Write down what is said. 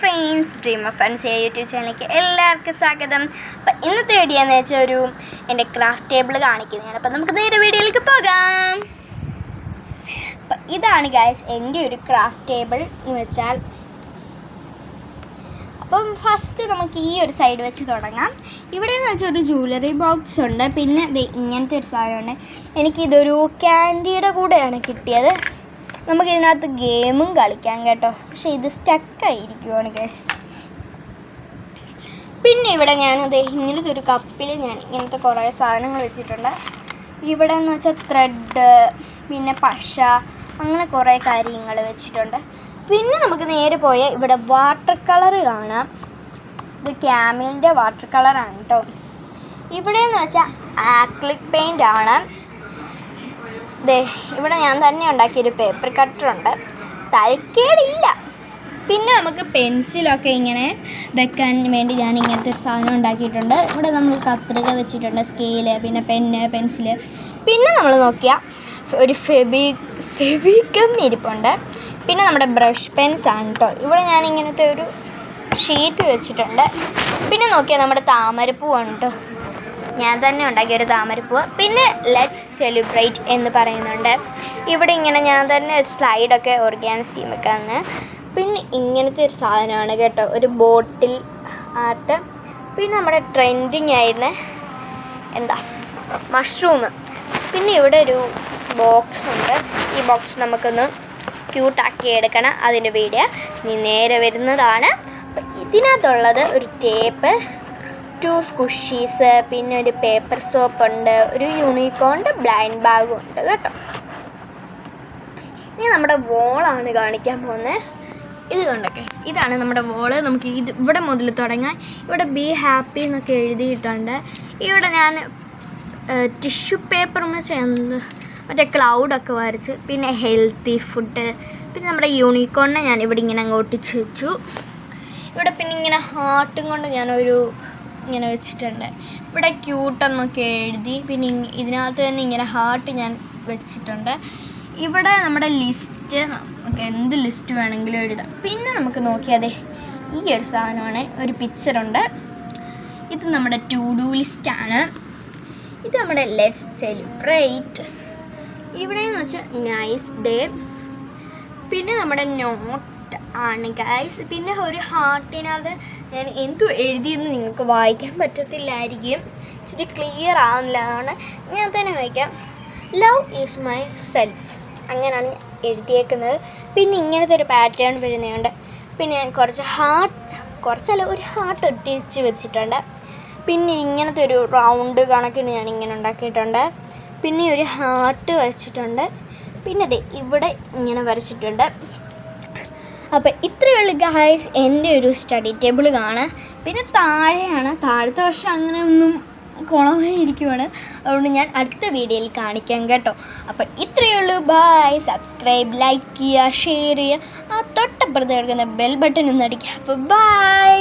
Friends, dream of ഫൺസ് YouTube ചാനലിലേക്ക് എല്ലാവർക്കും സ്വാഗതം. അപ്പം ഇന്നത്തെ വീഡിയോ എന്ന് വെച്ചാൽ എൻ്റെ ക്രാഫ്റ്റ് ടേബിൾ കാണിക്കുന്നതാണ്. അപ്പം നമുക്ക് നേരെ വീഡിയോയിലേക്ക് പോകാം. അപ്പം ഇതാണ് ഗൈസ് എൻ്റെ ഒരു ക്രാഫ്റ്റ് ടേബിൾ എന്ന് വെച്ചാൽ. അപ്പം ഫസ്റ്റ് നമുക്ക് ഈ ഒരു സൈഡ് വെച്ച് തുടങ്ങാം. ഇവിടെ എന്ന് വെച്ചാൽ ഒരു ജ്വല്ലറി ബോക്സ് ഉണ്ട്, പിന്നെ ഇങ്ങനത്തെ ഒരു സാധനമുണ്ട്. എനിക്കിതൊരു ക്യാൻഡിയുടെ കൂടെയാണ് കിട്ടിയത്. നമുക്കിതിനകത്ത് ഗെയിമും കളിക്കാം കേട്ടോ, പക്ഷേ ഇത് സ്റ്റക്കായിരിക്കുവാണ് ഗൈസ്. പിന്നെ ഇവിടെ ഞാനത് ഇങ്ങനത്തെ ഒരു കപ്പിൽ ഞാൻ ഇങ്ങനത്തെ കുറേ സാധനങ്ങൾ വെച്ചിട്ടുണ്ട്. ഇവിടെ എന്ന് വെച്ചാൽ ത്രെഡ്, പിന്നെ പശ, അങ്ങനെ കുറേ കാര്യങ്ങൾ വെച്ചിട്ടുണ്ട്. പിന്നെ നമുക്ക് നേരെ പോയാൽ ഇവിടെ വാട്ടർ കളർ കാണാം. ഇത് ക്യാമലിൻ്റെ വാട്ടർ കളറാണ് കേട്ടോ. ഇവിടെ എന്ന് വെച്ചാൽ ആക്രിലിക് പെയിൻ്റ് ആണ്. ഇവിടെ ഞാൻ തന്നെ ഉണ്ടാക്കിയൊരു പേപ്പർ കട്ടറുണ്ട്, തരക്കേടില്ല. പിന്നെ നമുക്ക് പെൻസിലൊക്കെ ഇങ്ങനെ വെക്കാൻ വേണ്ടി ഞാൻ ഇങ്ങനത്തെ ഒരു സാധനം ഉണ്ടാക്കിയിട്ടുണ്ട്. ഇവിടെ നമ്മൾ കത്രിക വെച്ചിട്ടുണ്ട്, സ്കെയില്, പിന്നെ പെന്ന്, പെൻസില്. പിന്നെ നമ്മൾ നോക്കിയാൽ ഒരു ഫെവിഗം ഇരിപ്പുണ്ട്. പിന്നെ നമ്മുടെ ബ്രഷ് പെൻസ് ആണ് കേട്ടോ. ഇവിടെ ഞാൻ ഇങ്ങനത്തെ ഒരു ഷീറ്റ് വെച്ചിട്ടുണ്ട്. പിന്നെ നോക്കിയാൽ നമ്മുടെ താമരപ്പൂവാണ് കേട്ടോ, ഞാൻ തന്നെ ഉണ്ടാക്കിയൊരു താമരപ്പൂവ്. പിന്നെ ലെറ്റ്സ് സെലിബ്രേറ്റ് എന്ന് പറയുന്നുണ്ട്. ഇവിടെ ഇങ്ങനെ ഞാൻ തന്നെ ഒരു സ്ലൈഡൊക്കെ ഓർഗാനൈസ് ചെയ്യാൻ വെക്കാമെന്ന്. പിന്നെ ഇങ്ങനത്തെ ഒരു സാധനമാണ് കേട്ടോ, ഒരു ബോട്ടിൽ ആർട്ട്. പിന്നെ നമ്മുടെ ട്രെൻഡിങ് ആയിരുന്ന മഷ്റൂം. പിന്നെ ഇവിടെ ഒരു ബോക്സ് ഉണ്ട്. ഈ ബോക്സ് നമുക്കൊന്ന് ക്യൂട്ടാക്കി എടുക്കണം, അതിൻ്റെ വീഡിയോ നേരെ വരുന്നതാണ്. ഇതിനകത്തുള്ളത് ഒരു ടേപ്പ്, 2 സ്കുഷീസ്, പിന്നെ ഒരു പേപ്പർ സോപ്പ് ഉണ്ട്, ഒരു യൂണിക്കോണിൻ്റെ ബ്ലൈൻഡ് ബാഗും ഉണ്ട് കേട്ടോ. ഇനി നമ്മുടെ വോളാണ് കാണിക്കാൻ പോകുന്നത്. ഇത് കണ്ടൊക്കെ, ഇതാണ് നമ്മുടെ വോള്. നമുക്ക് ഇവിടെ മുതൽ തുടങ്ങാൻ. ഇവിടെ ബി ഹാപ്പി എന്നൊക്കെ എഴുതിയിട്ടുണ്ട്. ഇവിടെ ഞാൻ ടിഷ്യൂ പേപ്പറും ചേർന്ന് മറ്റേ ക്ലൗഡൊക്കെ വരച്ച്, പിന്നെ ഹെൽത്തി ഫുഡ്, പിന്നെ നമ്മുടെ യൂണിക്കോണിനെ ഞാൻ ഇവിടെ ഇങ്ങനെ അങ്ങോട്ടിച്ച് വെച്ചു. ഇവിടെ പിന്നെ ഇങ്ങനെ ഹാർട്ടും കൊണ്ട് ഞാനൊരു ഇങ്ങനെ വെച്ചിട്ടുണ്ട്. ഇവിടെ ക്യൂട്ടെന്നൊക്കെ എഴുതി, പിന്നെ ഇതിനകത്ത് തന്നെ ഇങ്ങനെ ഹാർട്ട് ഞാൻ വെച്ചിട്ടുണ്ട്. ഇവിടെ നമ്മുടെ ലിസ്റ്റ്, നമുക്ക് എന്ത് ലിസ്റ്റ് വേണമെങ്കിലും എഴുതാം. പിന്നെ നമുക്ക് നോക്കിയാതെ ഈ ഒരു സാധനമാണ്, ഒരു പിക്ചറുണ്ട്. ഇത് നമ്മുടെ ടു ഡു ലിസ്റ്റാണ്. ഇത് നമ്മുടെ ലെറ്റ്സ് സെലിബ്രേറ്റ്. ഇവിടെയെന്ന് വെച്ചാൽ നൈസ് ഡേ. പിന്നെ നമ്മുടെ നോട്ട് ആണ് ഗൈസ്. പിന്നെ ഒരു ഹാർട്ടിനകത്ത് ഞാൻ എന്തു എഴുതിയെന്ന് നിങ്ങൾക്ക് വായിക്കാൻ പറ്റത്തില്ലായിരിക്കും, ഇച്ചിരി ക്ലിയർ ആവുന്നില്ല, അതാണ് ഞാൻ തന്നെ വായിക്കാം. ലവ് ഈസ് മൈ സെൽഫ്, അങ്ങനെയാണ് എഴുതിയേക്കുന്നത്. പിന്നെ ഇങ്ങനത്തെ ഒരു പാറ്റേൺ വരുന്നുണ്ട്. പിന്നെ ഞാൻ ഒരു ഹാർട്ട് ഒട്ടിച്ച് വെച്ചിട്ടുണ്ട്. പിന്നെ ഇങ്ങനത്തെ ഒരു റൗണ്ട് കണക്കിന് ഞാൻ ഇങ്ങനെ ഉണ്ടാക്കിയിട്ടുണ്ട്. പിന്നെ ഒരു ഹാർട്ട് വരച്ചിട്ടുണ്ട്. പിന്നെ അതെ ഇവിടെ ഇങ്ങനെ വരച്ചിട്ടുണ്ട്. അപ്പോൾ ഇത്രയുള്ള ഗൈസ് എൻ്റെ ഒരു സ്റ്റഡി ടേബിൾ കാണാം. പിന്നെ താഴത്തെ വർഷം അങ്ങനെ ഒന്നും കുളമായിരിക്കുവാണ്, അതുകൊണ്ട് ഞാൻ അടുത്ത വീഡിയോയിൽ കാണിക്കാം കേട്ടോ. അപ്പോൾ ഇത്രയേ ഉള്ളൂ. ബൈ. സബ്സ്ക്രൈബ്, ലൈക്ക് ചെയ്യുക, ഷെയർ ചെയ്യുക, ആ തൊട്ടപ്പുറത്ത് കിടക്കുന്ന ബെൽ ബട്ടൺ ഒന്ന് അടിക്കുക. അപ്പോൾ ബൈ.